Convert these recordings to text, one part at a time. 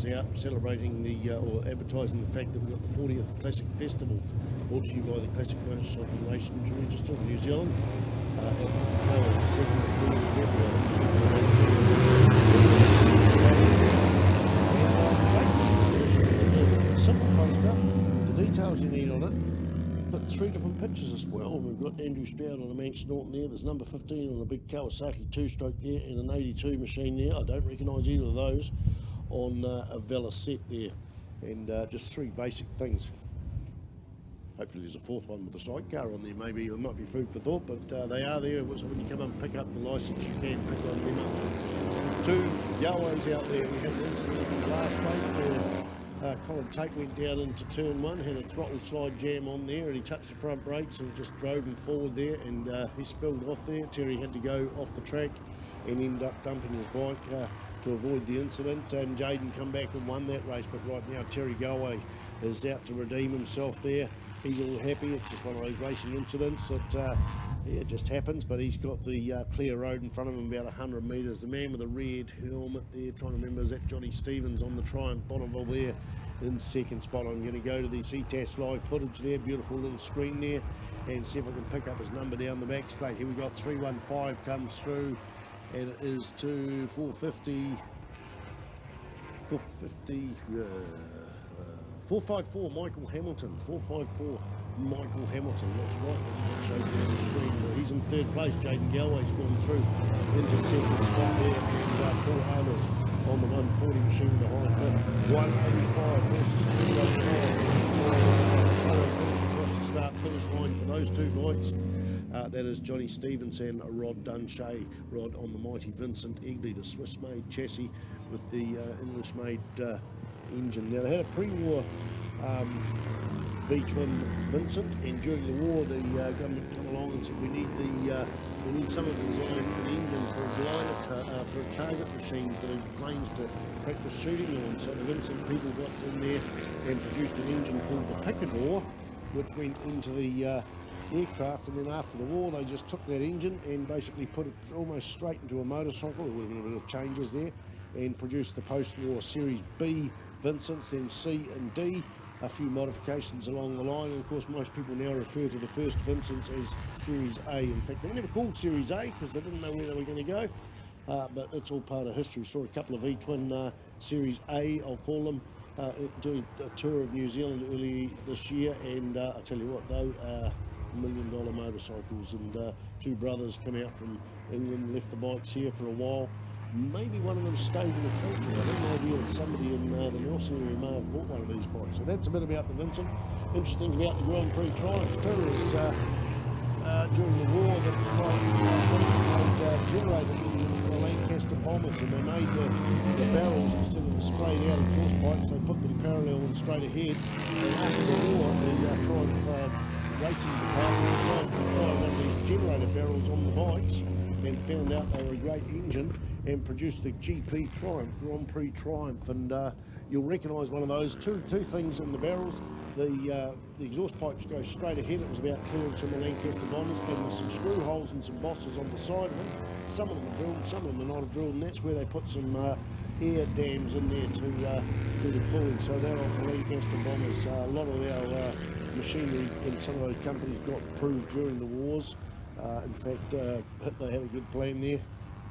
out celebrating the or advertising the fact that we've got the 40th Classic Festival brought to you by the Classic Motorcycle Racing Register of New Zealand at the 2nd and 3rd of February. Simple poster with the details you need on it, but 3 different pictures as well. We've got Andrew Stroud on a Manx Norton there, there's number 15 on a big Kawasaki 2-stroke there, and an 82 machine there. I don't recognise either of those on a Vela set there, and just 3 basic things. Hopefully there's a 4th one with a sidecar on there, maybe it might be food for thought, but they are there, so when you come and pick up your licence you can pick on them up. 2 Yoways out there. We had an incident in the last race where Colin Tate went down into turn 1, had a throttle slide jam on there, and he touched the front brakes and just drove him forward there, and he spilled off there. Terry had to go off the track and ended up dumping his bike to avoid the incident, and Jaden come back and won that race. But right now Terry Galway is out to redeem himself there. He's all happy. It's just one of those racing incidents that yeah, it just happens, but he's got the clear road in front of him about 100 metres. The man with the red helmet there, trying to remember, is that Johnny Stevens on the Triumph Bonneville there in 2nd spot. I'm going to go to the CTAS live footage there, beautiful little screen there, and see if I can pick up his number down the back straight. Here we got 315 comes through, and it is to 454 Michael Hamilton. 454 Michael Hamilton, that's right, that's what shows me on the screen. He's in 3rd place. Jaden Galway's gone through into 2nd spot there, and Paul Arnold on the 140 machine behind him. 185 versus 215. Finish across the start-finish line for those 2 bikes. That is Johnny Stevens and Rod Dunshay. Rod on the mighty Vincent Egley, the Swiss-made chassis with the English-made engine. Now, they had a pre-war V-twin Vincent, and during the war the government come along and said we need someone to design an engine for a glider for a target machine for the planes to practice shooting on. So the Vincent people got in there and produced an engine called the Picador, which went into the aircraft, and then after the war they just took that engine and basically put it almost straight into a motorcycle. There would have been a bit of changes there, and produced the post-war Series B Vincents, then C and D, a few modifications along the line, and of course most people now refer to the first Vincents as Series A. In fact, they were never called Series A because they didn't know where they were going to go, but it's all part of history. Saw a couple of V-twin Series A, I'll call them, doing a tour of New Zealand early this year, and I tell you what, they are $1 million motorcycles, and 2 brothers come out from England, left the bikes here for a while. Maybe one of them stayed in the country. I don't know if somebody in the Nelson area may have bought one of these bikes. So that's a bit about the Vincent. Interesting about the Grand Prix Triumphs too is during the war that the Triumph made generator engines for Lancaster bombers, and they made the barrels, instead of the sprayed out exhaust pipes, they put them parallel and straight ahead. And after the war, the Triumph racing department decided to try one of these generator barrels on the bikes, and found out they were a great engine, and produced the GP Triumph, Grand Prix Triumph, and you'll recognise one of those two things in the barrels. The exhaust pipes go straight ahead. It was about clearance on the Lancaster bombers, and there's some screw holes and some bosses on the side of them. Some of them are drilled, some of them are not drilled, and that's where they put some air dams in there to do the cooling. So they're off the Lancaster bombers. A lot of our machinery in some of those companies got improved during the wars. In fact, Hitler had a good plan there.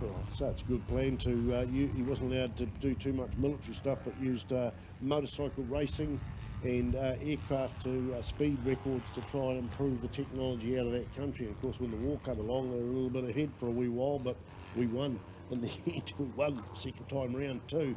Well, so it's a good plan to, he wasn't allowed to do too much military stuff, but used motorcycle racing and aircraft to speed records to try and improve the technology out of that country. And of course, when the war came along, they were a little bit ahead for a wee while, but we won in the end. We won the 2nd time round too.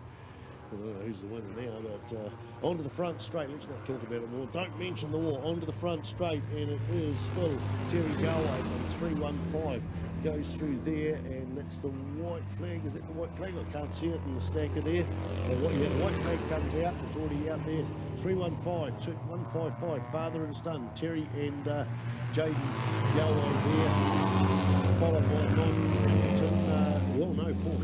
I don't know who's the winner now, but onto the front straight. Let's not talk about it more. Don't mention the war. Onto the front straight, and it is still Terry Galway on 315. Goes through there, and that's the white flag. Is that the white flag? I can't see it in the stacker there. So the white flag comes out. It's already out there. 315, 155. Father and son, Terry and Jaden Galway there. Followed by Michael Hamilton. Paul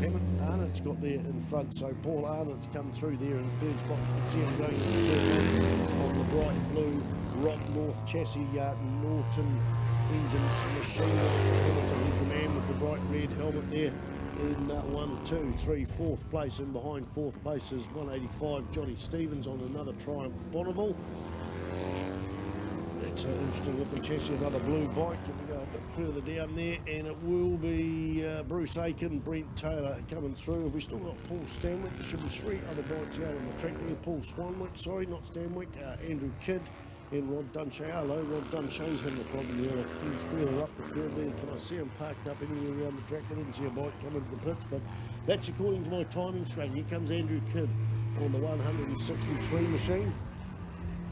Arnott's got there in front. So Paul Arnott's come through there in 3rd spot. You can see him going to turn on the bright blue Rock North chassis, Norton engine machine. Hamilton, he's the man with the bright red helmet there. in 1, 2, 3, 4th place, and behind 4th place is 185 Johnny Stevens on another Triumph Bonneville. That's an interesting looking chassis, another blue bike. And we go a bit further down there, and it will be Bruce Aiken, Brent Taylor coming through. Have we still got Paul Stanwyck? There should be 3 other bikes out on the track there. Paul Swanwick, sorry, not Stanwyck, Andrew Kidd and Rod Dunshea. Hello, Rod Dunshea's having a problem there. He's further up the field there. Can I see him parked up anywhere around the track? I didn't see a bike coming to the pits, but that's according to my timing screen. Here comes Andrew Kidd on the 163 machine.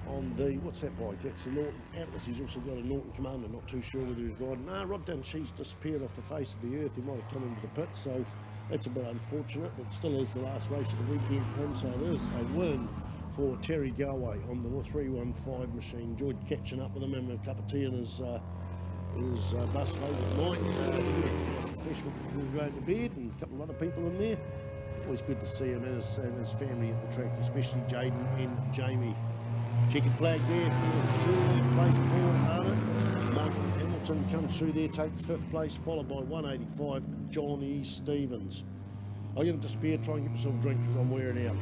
On the, what's that bike? That's the Norton Atlas. He's also got a Norton Commander, not too sure whether he's riding. No, Rod Dunshea's disappeared off the face of the earth. He might have come into the pit, so that's a bit unfortunate, but still is the last race of the weekend for him, so it is a win for Terry Galway on the 315 machine. Enjoyed catching up with him, having a cup of tea in his bus late at night. Nice refreshment before going to bed, and a couple of other people in there. Always good to see him and his family at the track, especially Jaden and Jamie. Checkered flag there for 3rd place, Paul Arnott. Michael Hamilton comes through there, takes 5th place, followed by 185 Johnny Stevens. I'm going to disappear, try and get myself a drink because I'm wearing out.